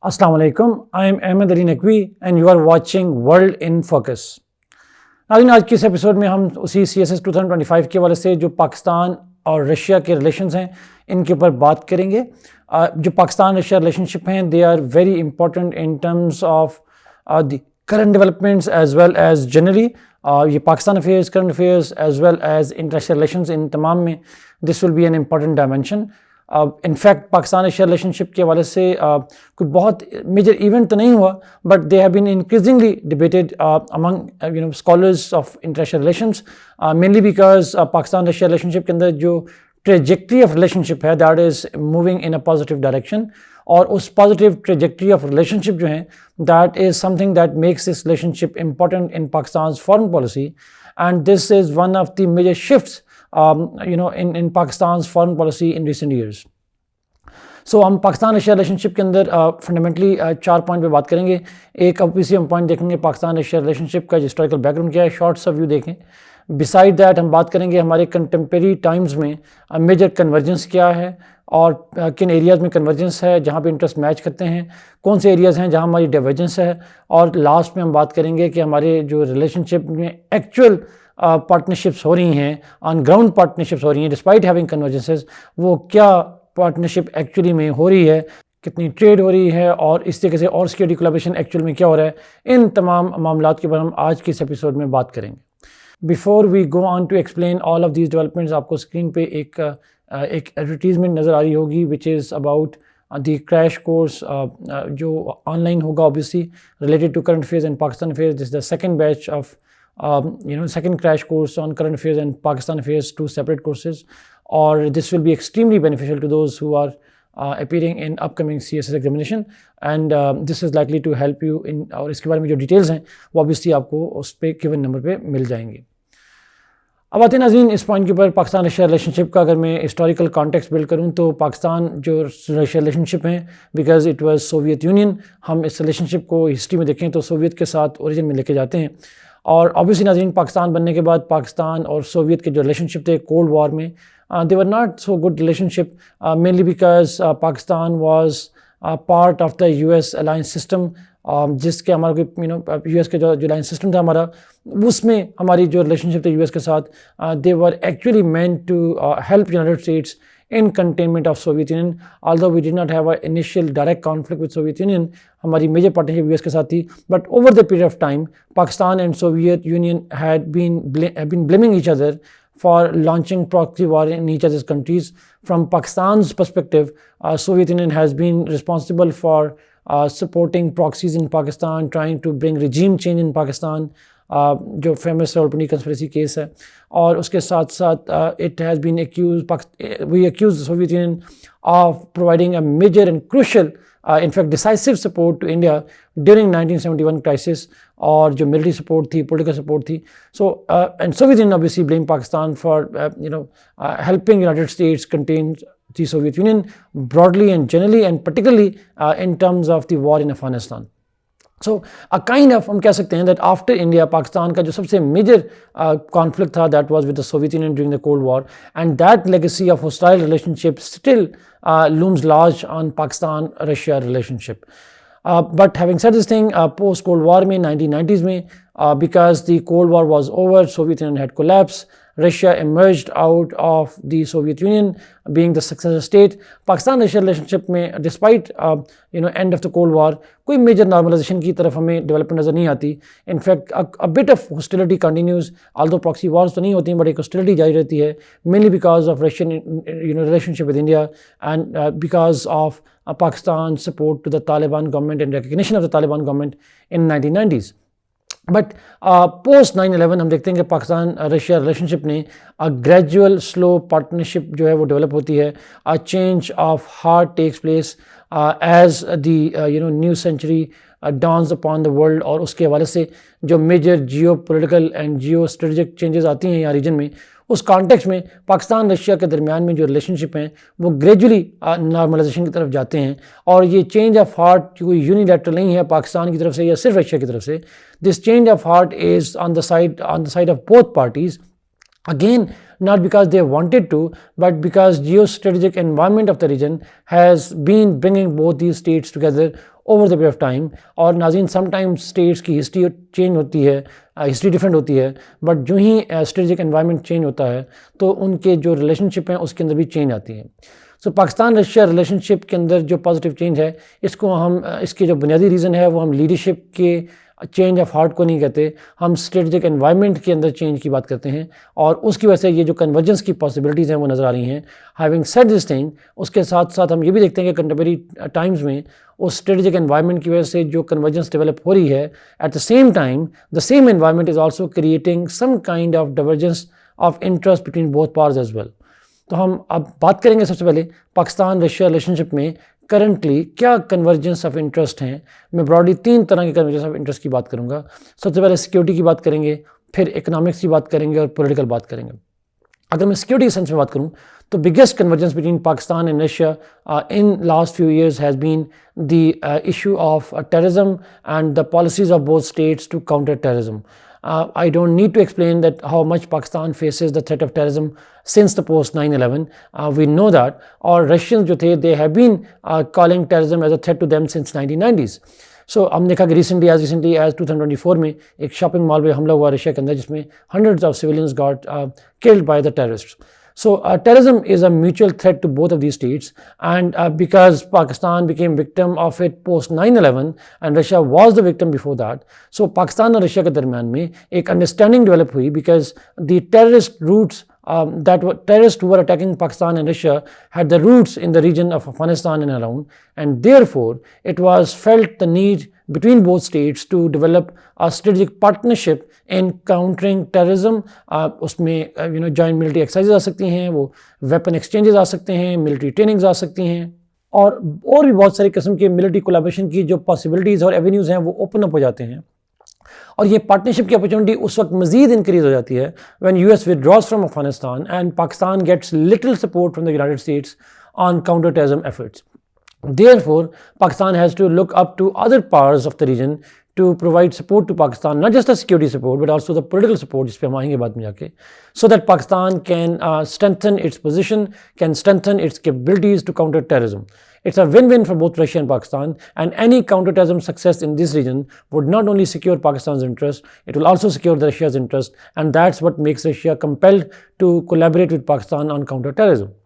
Assalamu alaikum. I am Ahmed Ali Naqvi and you are watching World in Focus. नाज़रीन, आज के इस episode में हम उसी CSS 2025 के हवाले से जो पाकिस्तान और रशिया के रिलेशंस हैं इनके ऊपर बात करेंगे। जो पाकिस्तान रशिया रिलेशनशिप हैं they are very important in terms of the current developments as well as generally ये Pakistan affairs, current affairs as well as international relations, इन तमाम में this will be an important dimension. In fact Pakistan Asia relationship के हवाले से कोई बहुत major event तो नहीं हुआ, but they have been increasingly debated among scholars of international relations, mainly because Pakistan Asia relationship के अंदर जो ट्रेजेक्ट्री ऑफ रिलेशनशिप है that is moving in a positive direction, और उस पॉजिटिव ट्रेजेक्ट्री ऑफ रिलेशनशिप जो है that is something that makes this relationship important in Pakistan foreign policy, and this is one of the major shifts in Pakistan's foreign policy in recent years. सो हम Pakistan Asia relationship के अंदर fundamentally 4 point पे बात करेंगे। एक obviously हम point देखेंगे Pakistan Asia relationship का हिस्टोरिकल बैकग्राउंड क्या है, शॉर्ट सा व्यू देखें। बिसाइड दैट हम बात करेंगे हमारे कंटेम्प्रेरी टाइम्स में मेजर कन्वर्जेंस क्या है और किन एरियाज़ में कन्वर्जेंस है जहाँ पे इंटरेस्ट मैच करते हैं, कौन से एरियाज़ हैं जहाँ हमारी डाइवर्जेंस है, और लास्ट में हम बात करेंगे कि हमारे जो रिलेशनशिप में एक्चुअल पार्टनरशिप्स हो रही हैं, ऑन ग्राउंड पार्टनरशिप्स हो रही हैं डिस्पाइट हैविंग कन्वर्जेंसेस, वो क्या पार्टनरशिप एक्चुअली में हो रही है, कितनी ट्रेड हो रही है, और इस तरीके से और सिक्योरिटी कोलैबोरेशन एक्चुअल में क्या हो रहा है। इन तमाम मामलात के ऊपर हम आज के इस एपिसोड में बात करेंगे। Before we go on to explain all of these developments, आपको स्क्रीन पे एक एडवर्टीजमेंट नज़र आ रही होगी which is about the crash course जो ऑनलाइन होगा obviously related to current affairs and Pakistan affairs. This the second batch of second crash course on current affairs and Pakistan affairs, 2 separate courses, or this will be extremely beneficial to those who are appearing in upcoming CSS examination, and this is likely to help you in, और इसके बारे में जो details हैं वो obviously आपको उस पे गिवन नंबर पे मिल जाएंगे। अब आते हैं नाज़रीन इस पॉइंट के ऊपर, पाकिस्तान रशिया रिलेशनशिप का अगर मैं हिस्टोरिकल कॉन्टेक्स्ट बिल्ड करूं तो पाकिस्तान जो रशिया रिलेशनशिप है because it was Soviet union, हम इस रिलेशनशिप को हिस्ट्री में देखें तो सोवियत के साथ ओरिजिन में लेके जाते हैं, और ऑब्वियसली नाज़रीन पाकिस्तान बनने के बाद पाकिस्तान और सोवियत के जो रिलेशनशिप थे कोल्ड वॉर में they were not so good relationship, mainly because Pakistan was part of the US alliance system, जिसके हमारा कोई US के जो अलायंस सिस्टम था हमारा, उसमें हमारी जो रिलेशनशिप थे US के साथ they were actually meant to help United States in containment of Soviet Union. Although we did not have an initial direct conflict with Soviet Union, हमारी मेजर पार्टनरशिप US के साथ थी, but over the period of time Pakistan and Soviet Union had been blaming each other for launching proxy war in each other's countries. From Pakistan's perspective, Soviet Union has been responsible for supporting proxies in Pakistan, trying to bring regime change in Pakistan, जो famous Rawalpindi conspiracy case है, और उसके साथ साथ it has been we accuse Soviet Union of providing a major and crucial in fact decisive support to India during 1971 crisis, और जो military support थी, political support थी। So and Soviet Union obviously blame Pakistan for helping United States contain the Soviet Union broadly and generally, and particularly in terms of the war in Afghanistan. So kind of हम कह सकते हैं that after India Pakistan का जो सबसे major conflict था that was with the Soviet union during the cold war, and that legacy of hostile relationship still looms large on Pakistan Russia relationship. But having said this thing, post cold war में 1990s में because the cold war was over, Soviet union had collapse, Russia emerged out of the Soviet Union being the successor state. Pakistan Russia relationship में despite end of the Cold War कोई major normalization की तरफ हमें development नज़र नहीं आती। In fact a bit of hostility continues, although proxy wars तो नहीं होती but एक hostility जारी रहती है, mainly because of Russian relationship with India, and because of Pakistan's support to the Taliban government and recognition of the Taliban government in 1990s. But post 9/11 हम देखते हैं कि पाकिस्तान रशिया रिलेशनशिप ने ग्रेजुअल स्लो पार्टनरशिप जो है वो develop होती है, a change of heart takes place as the new century dawns upon the world, और उसके हवाले से जो major geopolitical and geostrategic changes आती हैं यहाँ रीजन में, उस कॉन्टेक्स्ट में पाकिस्तान रशिया के दरमियान में जो रिलेशनशिप हैं वो ग्रेजुअली नॉर्मलाइजेशन की तरफ जाते हैं, और ये चेंज ऑफ हार्ट कोई यूनिलैटरल नहीं है पाकिस्तान की तरफ से या सिर्फ रशिया की तरफ से। This change of heart is on the side of both parties, again not because they wanted to, but because geostrategic environment of the region has been bringing both these states together over the period of time. और नाज़रीन sometimes states की history change होती है, history different होती है, but जो ही strategic environment change होता है तो उनके जो रिलेशनशिप हैं उसके अंदर भी चेंज आती है। सो पाकिस्तान रशिया रिलेशनशिप के अंदर जो पॉजिटिव चेंज है, इसको हम इसके जो बुनियादी रीज़न है वो हम लीडरशिप के चेंज ऑफ हार्ट को नहीं कहते, हम स्ट्रेटेजिक एनवायरनमेंट के अंदर चेंज की बात करते हैं, और उसकी वजह से ये जो कन्वर्जेंस की पॉसिबिलिटीज़ हैं वो नज़र आ रही हैं। हैविंग सेड दिस थिंग, उसके साथ साथ हम ये भी देखते हैं कि कंटेम्परेरी टाइम्स में उस स्ट्रेटेजिक एनवायरनमेंट की वजह से जो कन्वर्जेंस डेवलप हो रही है, at the same time the same environment is also creating some kind of divergence of interest between both parts as well. तो हम अब बात करेंगे सबसे पहले पाकिस्तान रशिया रिलेशनशिप में करंटली क्या कन्वर्जेंस ऑफ इंटरेस्ट हैं। मैं ब्रॉडली 3 तरह के कन्वर्जेंस ऑफ इंटरेस्ट की बात करूंगा। सबसे पहले सिक्योरिटी की बात करेंगे, फिर इकोनॉमिक्स की बात करेंगे और पॉलिटिकल बात करेंगे। अगर मैं सिक्योरिटी के सेंस में बात करूं तो biggest convergence between Pakistan and Russia in last few years has been the issue of terrorism and the policies of both states to counter terrorism. I don't need to explain that how much Pakistan faces the threat of terrorism since the post 9/11. We know that. और Russians जो थे they have been calling terrorism as a threat to them since 1990s. So हमने देखा कि recently as 2024 में एक shopping mall पे हमला हुआ रशिया के अंदर जिसमें hundreds of civilians got killed by the terrorists. So terrorism is a mutual threat to both of these states, and because Pakistan became victim of it post 9/11 and Russia was the victim before that, so Pakistan और Russia के दरमियान में एक understanding develop हुई because the terrorist roots terrorists who were attacking Pakistan and Russia had the roots in the region of Afghanistan and around, and therefore it was felt the need between both states to develop a strategic partnership in countering terrorism. उसमें joint military exercises आ सकती हैं, वो weapon exchanges आ सकते हैं, military trainings आ सकती हैं, और भी बहुत सारी किस्म के military collaboration की जो possibilities और avenues हैं वो open up हो जाते हैं। और ये पार्टनरशिप की अपॉर्चुनिटी उस वक्त मजीद इंक्रीज हो जाती है when US withdraws from Afghanistan and Pakistan gets little support from the United States on counter terrorism efforts. Therefore, Pakistan has to look up to other parts of the region to provide support to Pakistan, not just the security support, but also the political support, जिस पे हम आएंगे बाद में जाके, so that Pakistan can strengthen its position, can strengthen its capabilities to counter terrorism. It's a win-win for both Russia and Pakistan, and any counter-terrorism success in this region would not only secure Pakistan's interest, it will also secure Russia's interest, and that's what makes Russia compelled to collaborate with Pakistan on counter-terrorism.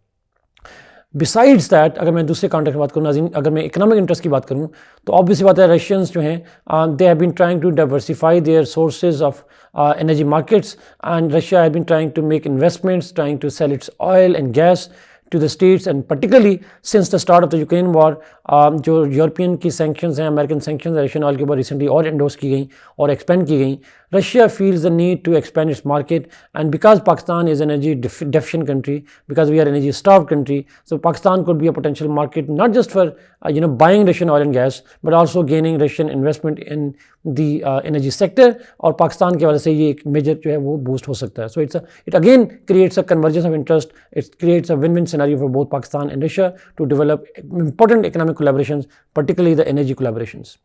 Besides that, अगर मैं दूसरे context में बात करूँ नाज़रीन, अगर मैं economic interest की बात करूँ तो ऑब्वियसली बात है रशियंस जो हैं they have been trying to diversify their sources of energy markets, and Russia have been trying to make investments, trying to sell its oil and gas to the states, and particularly since the start of the Ukraine war, जो European की sanctions हैं, American sanctions Russian oil के ऊपर recently और endorse की गई और expand की गई, Russia feels the need to expand its market, and because Pakistan is energy deficient country, because we are energy starved country, so Pakistan could be a potential market not just for buying Russian oil and gas, but also gaining Russian investment in the energy sector, और पाकिस्तान के वजह से ये एक major जो है वो boost हो सकता है। So it again creates a convergence of interest, it creates a win-win scenario for both Pakistan and Russia to develop important economic collaborations, particularly the energy collaborations.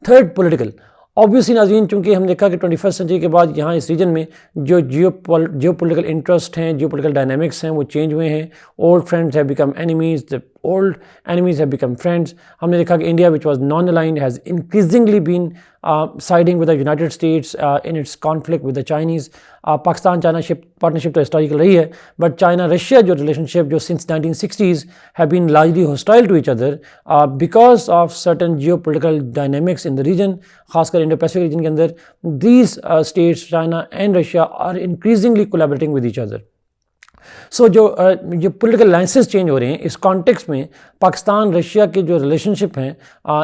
Third, political. Obviously नाज़रीन, चूँकि हम देखा कि 21st century के बाद यहाँ इस region में जो जियोपॉलिटिकल इंटरेस्ट हैं, जियोपॉलिटिकल डायनामिक्स हैं, वो चेंज हुए हैं। Old friends have become enemies, the old enemies have become friends. हमने देखा कि India which was non aligned has increasingly been siding with the United States in its conflict with the Chinese. Pakistan China partnership तो historical रही है, but China Russia जो relationship जो since 1960s have been largely hostile to each other because of certain geopolitical dynamics in the region, खासकर Indo Pacific region के अंदर। These states China and Russia are increasingly collaborating with each other. So जो political alliances change हो रहे हैं, इस context में Pakistan Russia के जो रिलेशनशिप हैं,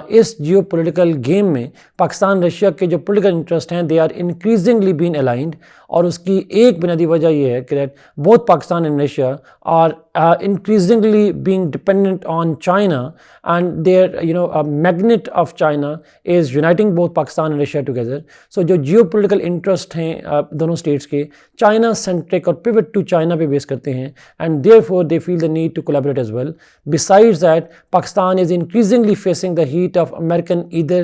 इस जियो पॉलिटिकल गेम में पाकिस्तान रशिया के जो पॉलिटिकल इंटरेस्ट हैं they are increasingly been aligned, और उसकी एक बुनियादी वजह यह है कि that both Pakistan and Russia are increasingly being dependent on China, and their magnet of China is uniting both Pakistan and Russia together. So जो geopolitical interest हैं दोनों states के China centric और pivot to China पे base करते हैं, and therefore they feel the need to collaborate as well. Besides that, Pakistan is increasingly facing the heat of American either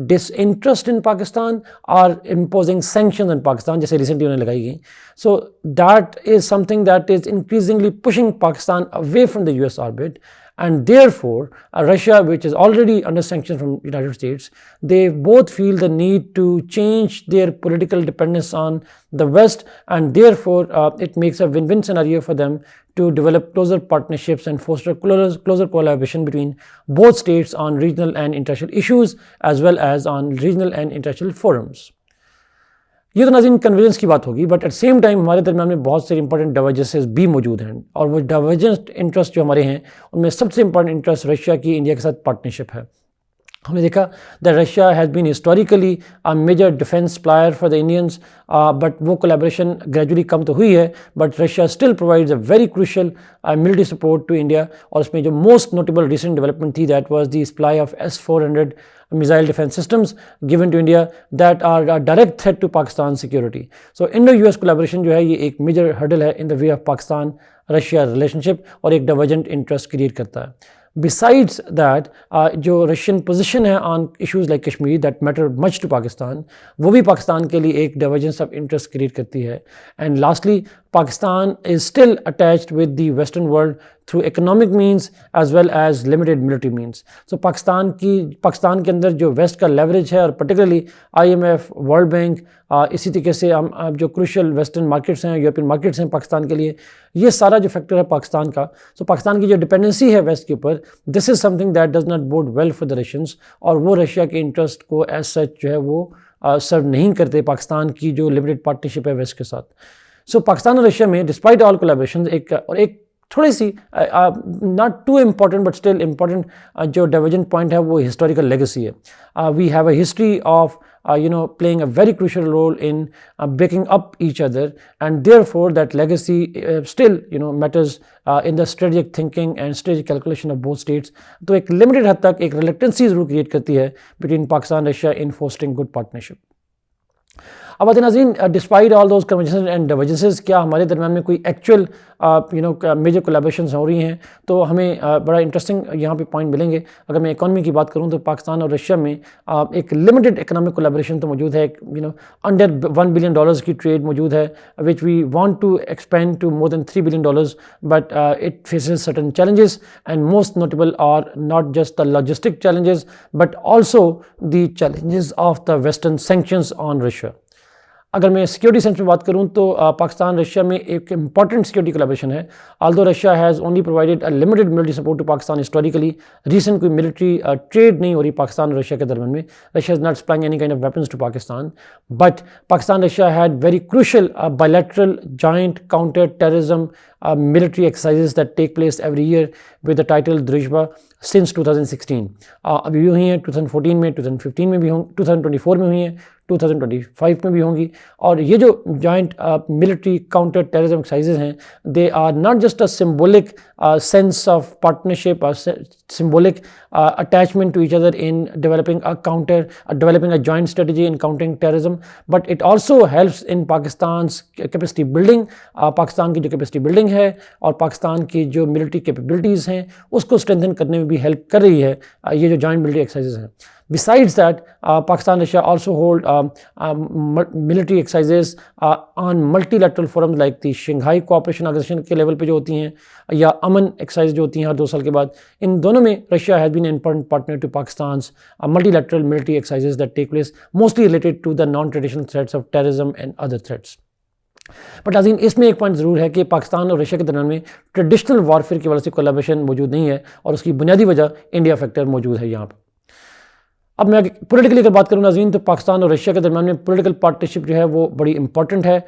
disinterest in Pakistan or imposing sanctions on Pakistan, जैसे recently उन्हें लगाई गई. So that is something that is increasingly pushing Pakistan away from the US orbit, And therefore, Russia, which is already under sanctions from United States, they both feel the need to change their political dependence on the West, and therefore it makes a win-win scenario for them to develop closer partnerships and foster closer collaboration between both states on regional and international issues as well as on regional and international forums. ये तो नाज़रीन convergence की बात होगी, but at same time हमारे दरम्यान में बहुत सारे इंपॉर्टेंट डाइवर्जेंसेस भी मौजूद हैं, और वो डाइवर्जेंट इंटरेस्ट जो हमारे हैं उनमें सबसे इंपॉर्टेंट इंटरेस्ट रशिया की इंडिया के साथ पार्टनरशिप है। हमने देखा that Russia has been historically a major defence supplier for the Indians, but वो कोलैबोरेशन ग्रेजुअली कम तो हुई है, but Russia still provides a very crucial military support to India. और उसमें जो मोस्ट नोटेबल रिसेंट डेवलपमेंट थी that was the supply of S-400 missile defense systems given to India that are a direct threat to Pakistan's security. So Indo-US collaboration जो है ये एक major hurdle है in the way of Pakistan-Russia relationship और एक divergent interest create करता है। Besides that, जो रशियन पोजीशन है on issues like Kashmir that matter much to Pakistan, वो भी पाकिस्तान के लिए एक डाइवर्जेंस ऑफ इंटरेस्ट क्रिएट करती है। And lastly, Pakistan is still attached with the western world through economic means as well as limited military means. So Pakistan के अंदर जो वेस्ट का लेवरेज है, और पर्टिकुलरली IMF, वर्ल्ड बैंक, इसी तरीके से हम जो क्रूशियल वेस्टर्न मार्केट्स हैं, यूरोपियन मार्केट्स हैं पाकिस्तान के लिए, ये सारा जो फैक्टर है पाकिस्तान का, सो पाकिस्तान की जो डिपेंडेंसी है वेस्ट के ऊपर, this is something that does not bode well for the Russians, और वो रशिया के इंटरेस्ट को एज सच जो है वो सर्व नहीं करते पाकिस्तान की जो लिमिटेड पार्टनरशिप है वेस्ट के साथ। सो पाकिस्तान और रशिया में डिस्पाइट ऑल कोलैबोरेशन एक थोड़ी सी not too important but still important जो डाइवर्जेंट पॉइंट है वो हिस्टोरिकल लेगेसी है। We have a history of playing a very crucial role in breaking up each other, and therefore that legacy still matters in the strategic thinking and strategic calculation of both states. तो एक limited हद तक एक reluctancy ज़रूर create करती है between Pakistan Russia in fostering good partnership. अब आते नाज़रीन, despite all those convergences and divergences, क्या हमारे दरम्यान में कोई एक्चुअल मेजर कोलैबोरेशंस हो रही हैं? तो हमें बड़ा इंटरेस्टिंग यहाँ पे पॉइंट मिलेंगे। अगर मैं इकॉनमी की बात करूँ तो पाकिस्तान और रशिया में एक लिमिटेड इकोनॉमिक कोलैबोरेशन तो मौजूद है, अंडर $1 बिलियन की ट्रेड मौजूद है, which we want to expand to more than $3 billion, but it faces certain challenges, and most notable are not just the logistic challenges but also the challenges of the western sanctions on Russia. अगर मैं security sense में बात करूं तो Pakistan Russia में एक important security collaboration है। Although Russia has only provided a limited military support to Pakistan historically, recent कोई मिलिट्री ट्रेड नहीं हो रही पाकिस्तान और रशिया के दरमियान में। Russia is not supplying any kind of weapons to Pakistan, but Pakistan Russia had very crucial bilateral joint counter terrorism military exercises that take place every year with the title Druzhba since 2016. अभी भी हुई हैं 2014 में, 2015 में भी होंगी, 2024 में हुई हैं, 2025 में भी होंगी। और ये जो joint military counter terrorism exercises हैं, they are not just a symbolic sense of partnership, symbolic attachment to each other in developing a joint strategy in countering terrorism, but it also helps in Pakistan's capacity building. Pakistan की जो capacity building है और पाकिस्तान की जो military capabilities हैं उसको strengthen करने में भी हेल्प कर रही है ये जो जॉइंट मिलिट्री एक्सरसाइजेज हैं। Besides that, Pakistan and Russia also hold military exercises on multilateral forums like the Shanghai Cooperation Organization के लेवल पे जो होती हैं, या अमन एक्सरसाइज जो होती हैं हर 2 साल के बाद। इन दोनों में Russia has been an important partner to Pakistan's multilateral military exercises that take place mostly related to the non-traditional threats of terrorism and other threats. But नाज़रीन, इसमें एक पॉइंट ज़रूर है कि पाकिस्तान और रशिया के दरमियान में ट्रेडिशनल वॉरफेयर की वजह से कोलैबोरेशन मौजूद नहीं है, और उसकी बुनियादी वजह इंडिया फैक्टर मौजूद है यहाँ पर। अब मैं पॉलिटिकली अगर बात करूँ नाज़रीन, तो पाकिस्तान और रशिया के दरमियान में पॉलिटिकल पार्टनरशिप जो है वो बड़ी इंपॉर्टेंट है।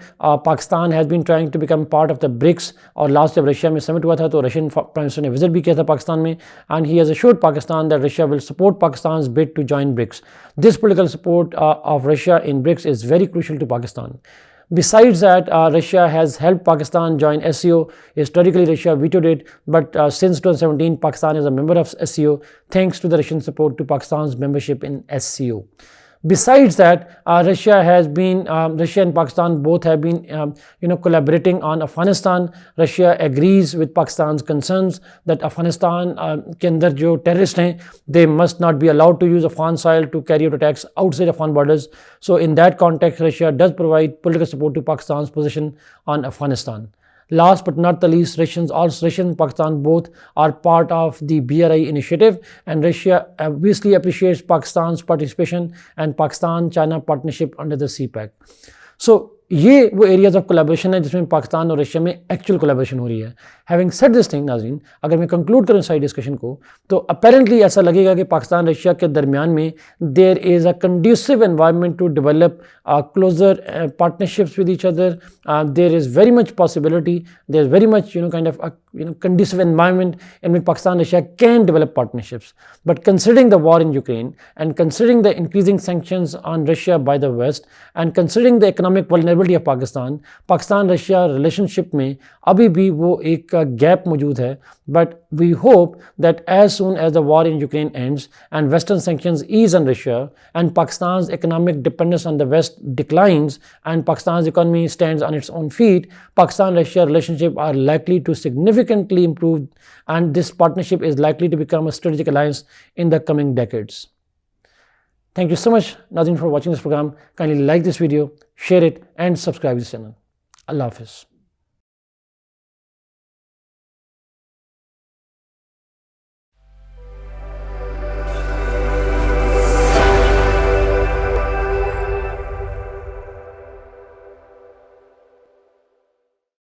Pakistan has been trying to become part of the BRICS, और लास्ट जब रशिया में समिट हुआ था तो रशियन प्राइम मिनिस्टर ने विजिट भी किया था पाकिस्तान में, and he has assured Pakistan that Russia will support Pakistan's bid to join BRICS. This political support of Russia in BRICS is very crucial to Pakistan. Besides that, Russia has helped Pakistan join SCO. Historically, Russia vetoed it, but since 2017, Pakistan is a member of SCO thanks to the Russian support to Pakistan's membership in SCO. Besides that, Russia and Pakistan both have been, collaborating on Afghanistan. Russia agrees with Pakistan's concerns that Afghanistan के अंदर जो terrorists हैं, they must not be allowed to use Afghan soil to carry out attacks outside Afghan borders. So in that context, Russia does provide political support to Pakistan's position on Afghanistan. Last but not the least, Russia and Pakistan both are part of the BRI initiative, and Russia obviously appreciates Pakistan's participation and Pakistan-China partnership under the CPEC. So ये वो areas of collaboration है जिसमें पाकिस्तान और Russia में actual collaboration हो रही है। Having said this thing नाज़रीन, अगर मैं कंक्लूड करूँ साइड डिस्कशन को, तो अपेरेंटली ऐसा लगेगा कि पाकिस्तान रशिया के दरमियान में there is a conducive environment to develop closer partnerships with each other, there is very much possibility, there is very much kind of conducive environment in which Pakistan and Russia can develop partnerships. But considering the war in Ukraine and considering the increasing sanctions on Russia by the West and considering the economic vulnerability of Pakistan-Russia relationship में अभी भी वो एक gap मौजूद है. But we hope that as soon as the war in Ukraine ends and Western sanctions ease on Russia and Pakistan's economic dependence on the West declines and Pakistan's economy stands on its own feet, Pakistan-Russia relationship are likely to significantly improve, and this partnership is likely to become a strategic alliance in the coming decades. Thank you so much, Nazreen, for watching this program. Kindly like this video, share it, and subscribe to this channel. Allah Hafiz.